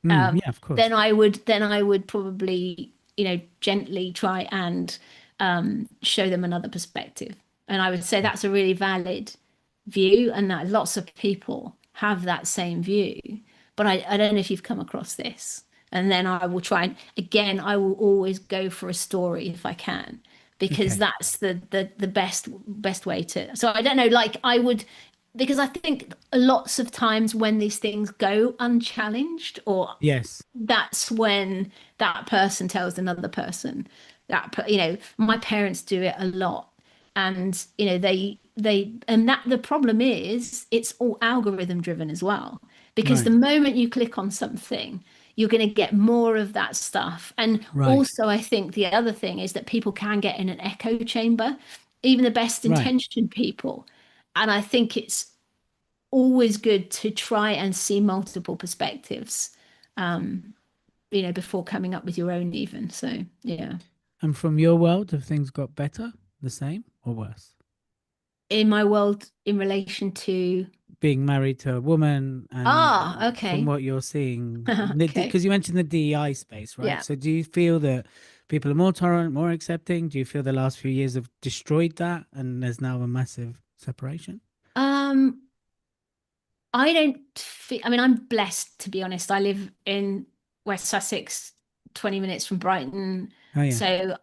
yeah, of then course. I would probably, gently try and show them another perspective. And I would say that's a really valid view, and that lots of people have that same view. But I don't know if you've come across this. And then I will try and again, I will always go for a story if I can, because Okay. that's the best way to. So I don't know, like I would, because I think lots of times when these things go unchallenged, or Yes. that's when that person tells another person that, my parents do it a lot. And and that the problem is it's all algorithm driven as well, because the Right. moment you click on something, you're going to get more of that stuff. And Right. also I think the other thing is that people can get in an echo chamber, even the best Right. intentioned people. And I think it's always good to try and see multiple perspectives, um, before coming up with your own even. So, yeah. And from your world, have things got better, the same, or worse? In my world, in relation to, Being married to a woman, and from okay. what you're seeing, Okay. because you mentioned the DEI space, right? Yeah. So do you feel that people are more tolerant, more accepting? Do you feel the last few years have destroyed that and there's now a massive separation? Um, I don't feel, I mean, I'm blessed to be honest. I live in West Sussex, 20 minutes from Brighton. Oh, yeah. So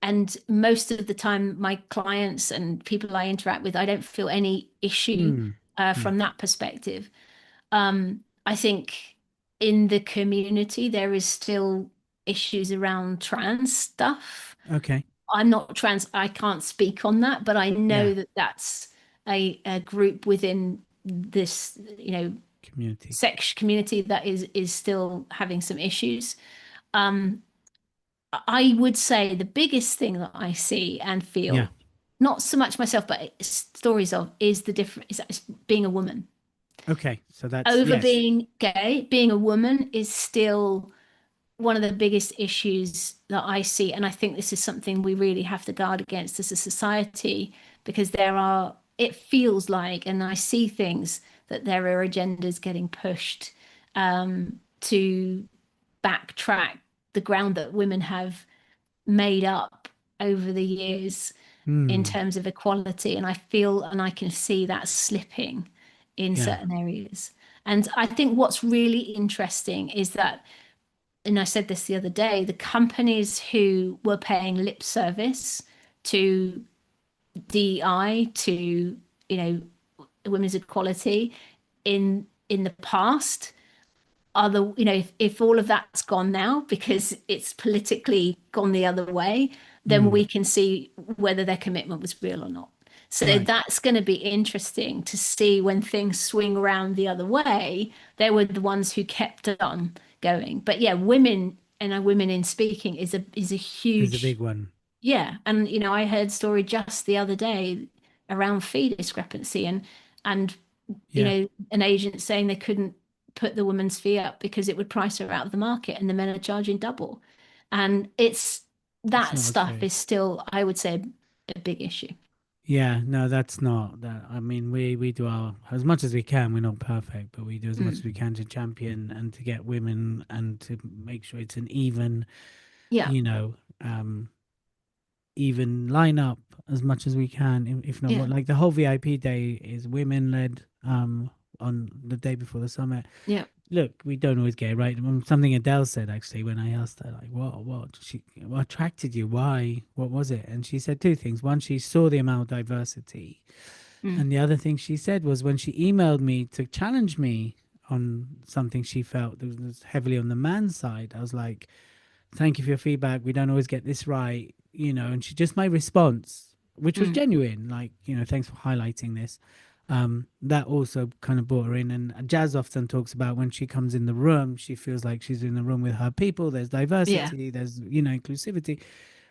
and most of the time, my clients and people I interact with, I don't feel any issue Hmm. from that perspective. I think in the community, there is still issues around trans stuff. Okay. I'm not trans, I can't speak on that, but I Yeah. know that that's a group within this, Community. sex community that is still having some issues. Um, I would say the biggest thing that I see and Yeah. feel, not so much myself, but stories of, is the difference is being a woman. Okay. So that's, Over yes. being gay, being a woman is still one of the biggest issues that I see. And I think this is something we really have to guard against as a society, because it feels like, and I see things that there are agendas getting pushed to backtrack the ground that women have made up over the years in Hmm. terms of equality. And I feel and I can see that slipping in Yeah. certain areas. And I think what's really interesting is that, and I said this the other day, the companies who were paying lip service to DEI, to, women's equality in the past, are the, if all of that's gone now because it's politically gone the other way, then Hmm. we can see whether their commitment was real or not. So Right. that's going to be interesting to see when things swing around the other way. They were the ones who kept on going. But yeah, women and women in speaking is a Is a huge, big one. yeah. And I heard a story just the other day around fee discrepancy, and Yeah. an agent saying they couldn't put the woman's fee up because it would price her out of the market, and the men are charging double. And It's that not stuff okay. is still, I would say, a big issue. Yeah, no, that's not that. I mean, we do our as much as we can. We're not perfect, but we do as much as Mm. we can to champion and to get women and to make sure it's an even, Yeah, you know, um, even lineup as much as we can, if not more. yeah, Like the whole VIP day is women led. On the day before the summit. yeah, Look, we don't always get it right. Something Adele said actually when I asked her, like, what attracted you? Why? What was it? And she said two things. One, she saw the amount of diversity, mm. and the other thing she said was when she emailed me to challenge me on something she felt that was heavily on the man's side. I was like, thank you for your feedback. We don't always get this right, and she just my response, which was Mm. genuine, like, thanks for highlighting this. That also kind of brought her in. And Jazz often talks about when she comes in the room, she feels like she's in the room with her people. There's Yeah, diversity, there's, inclusivity.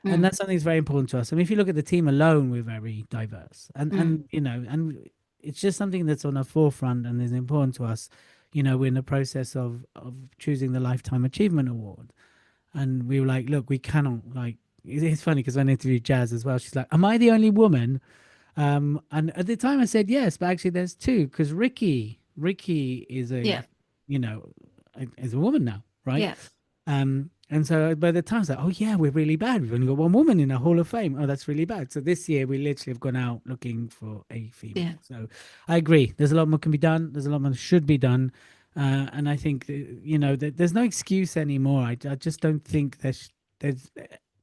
And mm. that's something that's very important to us. I mean, if you look at the team alone, we're very diverse. And Mm. and it's just something that's on the forefront and is important to us. We're in the process of choosing the Lifetime Achievement Award. And we were like, look, we cannot, like, it's funny because when I interviewed Jazz as well, she's like, am I the only woman? And at the time I said yes, but actually there's two because Ricky is Yeah, is a woman now, right? yeah, And so by the time I was like, oh yeah, we're really bad. We've only got one woman in our Hall of Fame. Oh, that's really bad. So this year we literally have gone out looking for a yeah, female. So I agree. There's a lot more can be done. There's a lot more that should be done. And I think that there's no excuse anymore. I just don't think there's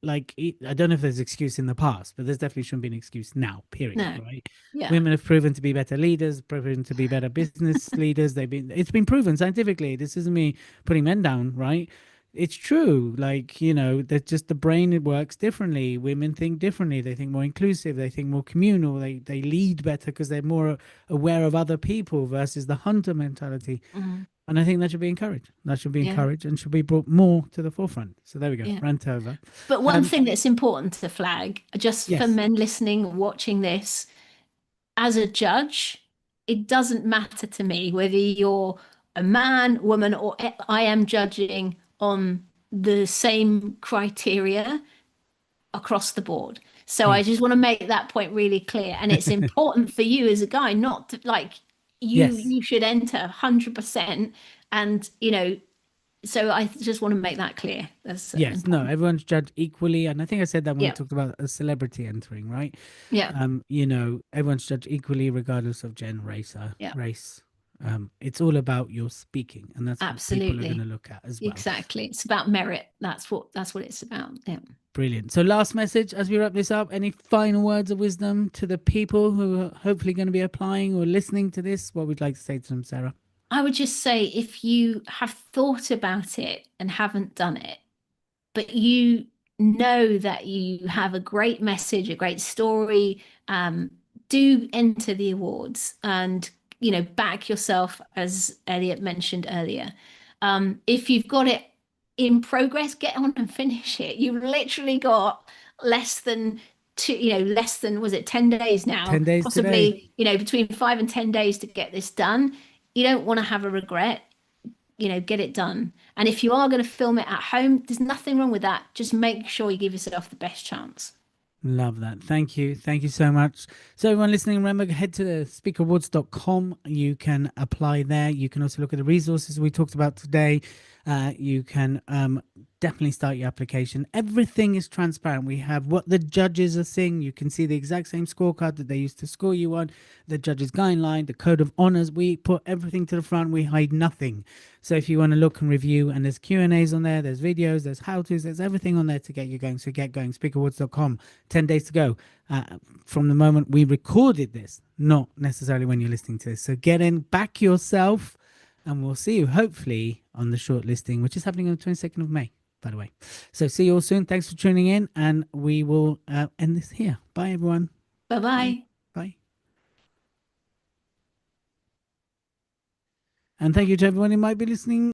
like I don't know if there's excuse in the past, but there's definitely shouldn't be an excuse now. Period. no, Right? yeah, Women have proven to be better leaders, proven to be better business leaders. It's been proven scientifically. This isn't me putting men down, right? It's true. Like, that just the brain it works differently. Women think differently. They think more inclusive. They think more communal. They lead better because they're more aware of other people versus the hunter mentality. mm. And I think that should be encouraged. That should be Yeah. encouraged and should be brought more to the forefront. So there we go. Yeah. Rant over. But one thing that's important to flag, just for Yes. men listening, watching this, as a judge, it doesn't matter to me whether you're a man, woman, or I am judging on the same criteria across the board. So I just want to make that point really clear. And it's important for you as a guy, not to, like Yes. you should enter 100%. And, so I just want to make that clear. That's Yes. No, important. everyone's judged equally. And I think I said that when we Yeah. talked about a celebrity entering, right? Yeah. Everyone's judged equally regardless of Yeah. race. It's all about your speaking, and that's what people are going to Absolutely. look at as well. Exactly. It's about merit. That's what it's about. Yeah. Brilliant. So last message as we wrap this up, any final words of wisdom to the people who are hopefully going to be applying or listening to this? What would you like to say to them, Sarah? I would just say if you have thought about it and haven't done it, but you know that you have a great message, a great story, do enter the awards and, back yourself, as Elliot mentioned earlier. If you've got it in progress, get on and finish it. You've literally got less than was it 10 days now? 10 days Possibly, between 5 and 10 days to get this done. You don't want to have a regret. Get it done. And if you are going to film it at home, there's nothing wrong with that. Just make sure you give yourself the best chance. Love that. Thank you. Thank you so much. So everyone listening, remember, head to the speakawards.com. You can apply there. You can also look at the resources we talked about today. You can definitely start your application. Everything is transparent. We have what the judges are seeing. You can see the exact same scorecard that they used to score you on, the judges guideline, the code of honors. We put everything to the front. We hide nothing. So if you want to look and review, and there's Q&As on there, there's videos, there's how-tos, there's everything on there to get you going. So get going. Speakawards.com. 10 days to go from the moment we recorded this, not necessarily when you're listening to this. So get in, back yourself, and we'll see you hopefully on the shortlisting, which is happening on the 22nd of May, by the way. So see you all soon. Thanks for tuning in, and we will end this here. Bye, everyone. Bye-bye. Bye. And thank you to everyone who might be listening